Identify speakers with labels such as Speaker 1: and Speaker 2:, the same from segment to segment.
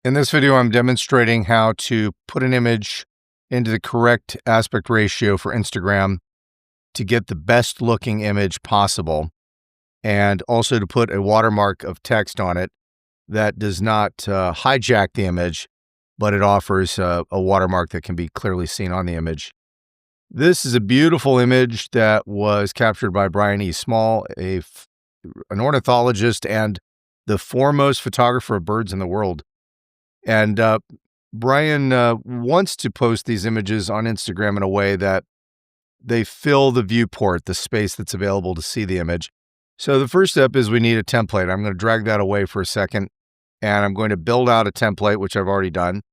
Speaker 1: In this video, I'm demonstrating how to put an image into the correct aspect ratio for Instagram to get the best looking image possible, and also to put a watermark of text on it that does not hijack the image, but it offers a watermark that can be clearly seen on the image. This is a beautiful image that was captured by Brian E. Small, an ornithologist and the foremost photographer of birds in the world. And Brian wants to post these images on Instagram in a way that they fill the viewport, the space that's available to see the image. So the first step is we need a template. I'm going to drag that away for a second, and I'm going to build out a template, which I've already done.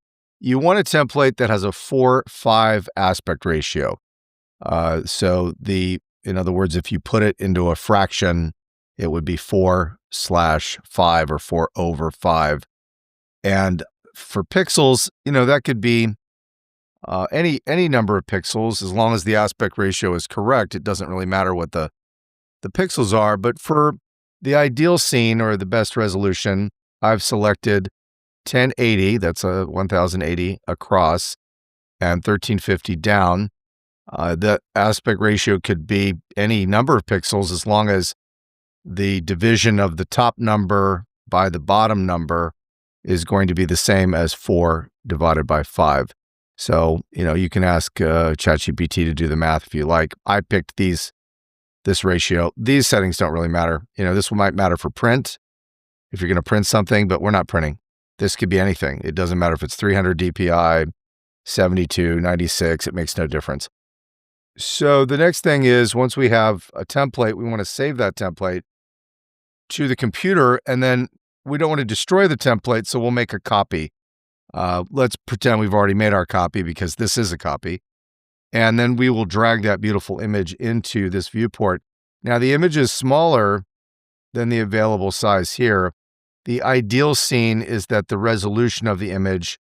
Speaker 1: You want a template that has a 4:5 aspect ratio. In other words, if you put it into a fraction, it would be 4/5 or 4/5. And for pixels, that could be any number of pixels, as long as the aspect ratio is correct. It doesn't really matter what the pixels are. But for the ideal scene or the best resolution, I've selected 1080, that's a 1080 across, and 1350 down. The aspect ratio could be any number of pixels as long as the division of the top number by the bottom number is going to be the same as 4 divided by 5. So, you can ask ChatGPT to do the math if you like. I picked this ratio. These settings don't really matter. This one might matter for print if you're going to print something, but we're not printing. This could be anything. It doesn't matter if it's 300 DPI, 72, 96, it makes no difference. So the next thing is, once we have a template, we want to save that template to the computer, and then we don't want to destroy the template, so we'll make a copy. Let's pretend we've already made our copy because this is a copy. And then we will drag that beautiful image into this viewport. Now, the image is smaller than the available size here. The ideal scene is that the resolution of the image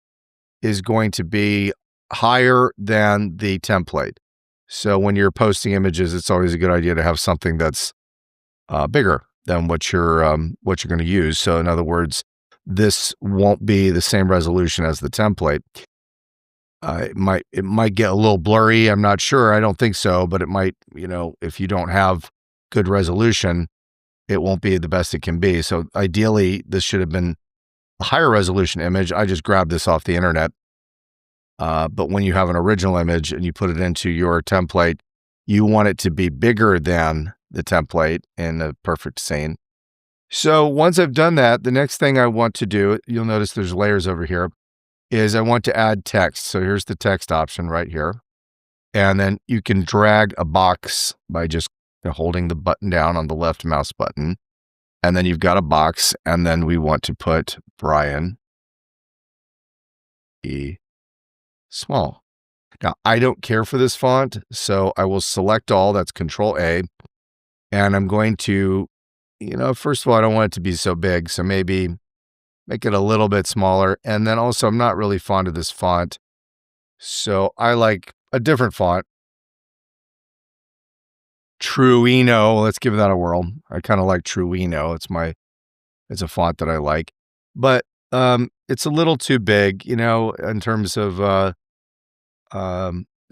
Speaker 1: is going to be higher than the template. So when you're posting images, it's always a good idea to have something that's bigger than what you're going to use. So in other words, this won't be the same resolution as the template. It might get a little blurry. I'm not sure. I don't think so, but it might. If you don't have good resolution, it won't be the best it can be. So ideally, this should have been a higher resolution image. I just grabbed this off the internet. But when you have an original image and you put it into your template, you want it to be bigger than the template in the perfect scene. So once I've done that, the next thing I want to do, you'll notice there's layers over here, is I want to add text. So here's the text option right here. And then you can drag a box by just holding the button down on the left mouse button. And then you've got a box, and then we want to put Brian E. Small. Now, I don't care for this font, so I will select all, that's Control A, and I'm going to, first of all, I don't want it to be so big, so maybe make it a little bit smaller. And then also, I'm not really fond of this font, so I like a different font. Truino, let's give that a whirl. I kind of like Truino. It's a font that I like, but it's a little too big, in terms of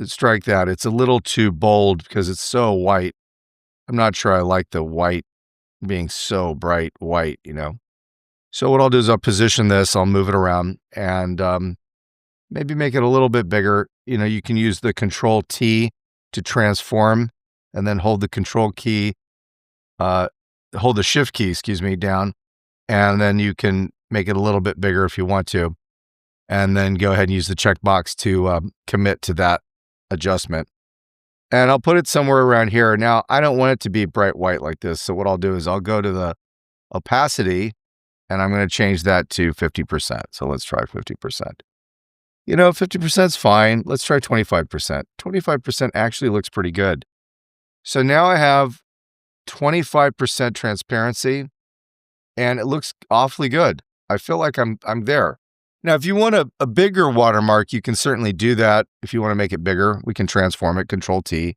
Speaker 1: strike that. It's a little too bold because it's so white. I'm not sure I like the white being so bright white, So what I'll do is I'll position this, I'll move it around, and maybe make it a little bit bigger. You can use the Control T to transform, and then hold the Shift key, down, and then you can make it a little bit bigger if you want to. And then go ahead and use the checkbox to commit to that adjustment. And I'll put it somewhere around here. Now, I don't want it to be bright white like this. So what I'll do is I'll go to the opacity, and I'm going to change that to 50%. So let's try 50%. 50% is fine. Let's try 25%. 25% actually looks pretty good. So now I have 25% transparency, and it looks awfully good. I feel like I'm there. Now, if you want a bigger watermark, you can certainly do that. If you want to make it bigger, we can transform it. Control T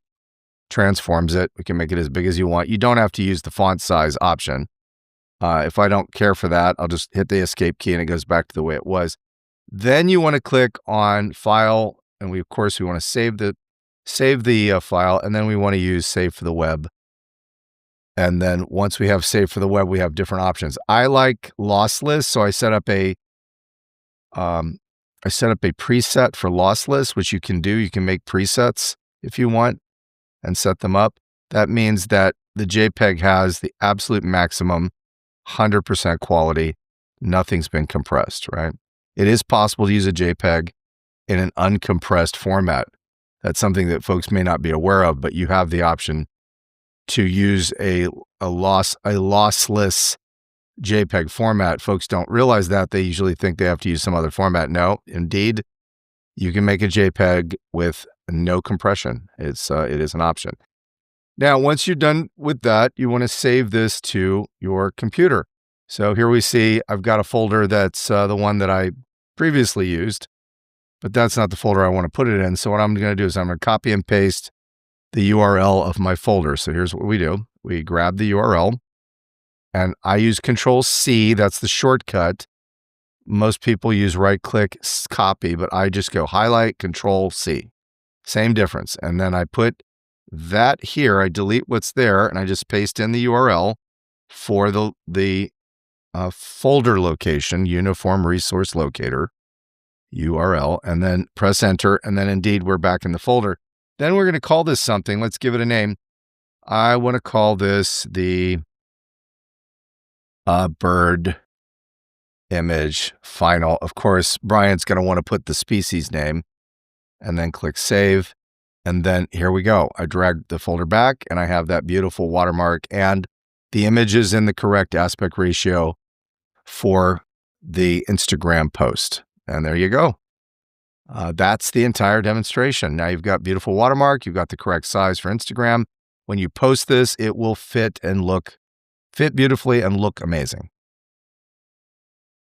Speaker 1: transforms it. We can make it as big as you want. You don't have to use the font size option. If I don't care for that, I'll just hit the escape key and it goes back to the way it was. Then you want to click on File, and of course we want to save the file, and then we want to use Save for the Web. And then once we have Save for the Web, we have different options. I like lossless, so I set up a preset for lossless, which you can do. You can make presets if you want and set them up. That means that the JPEG has the absolute maximum 100% quality. Nothing's been compressed, right? It is possible to use a JPEG in an uncompressed format. That's something that folks may not be aware of, but you have the option to use a lossless JPEG format. Folks don't realize that. They usually think they have to use some other format. No, indeed, you can make a JPEG with no compression. It is an option. Now, once you're done with that, you want to save this to your computer. So here we see I've got a folder that's the one that I previously used, but that's not the folder I want to put it in. So what I'm going to do is I'm going to copy and paste the URL of my folder. So here's what we do. We grab the URL, and I use Control-C. That's the shortcut. Most people use right-click copy, but I just go highlight, Control-C. Same difference. And then I put that here. I delete what's there, and I just paste in the URL for the folder location, Uniform Resource Locator, URL, and then press Enter, and then indeed we're back in the folder. Then we're going to call this something. Let's give it a name. I want to call this the bird image final. Of course, Brian's going to want to put the species name, and then click Save. And then here we go. I drag the folder back, and I have that beautiful watermark, and the image is in the correct aspect ratio for the Instagram post. And there you go. That's the entire demonstration. Now you've got beautiful watermark. You've got the correct size for Instagram. When you post this, it will fit beautifully and look amazing.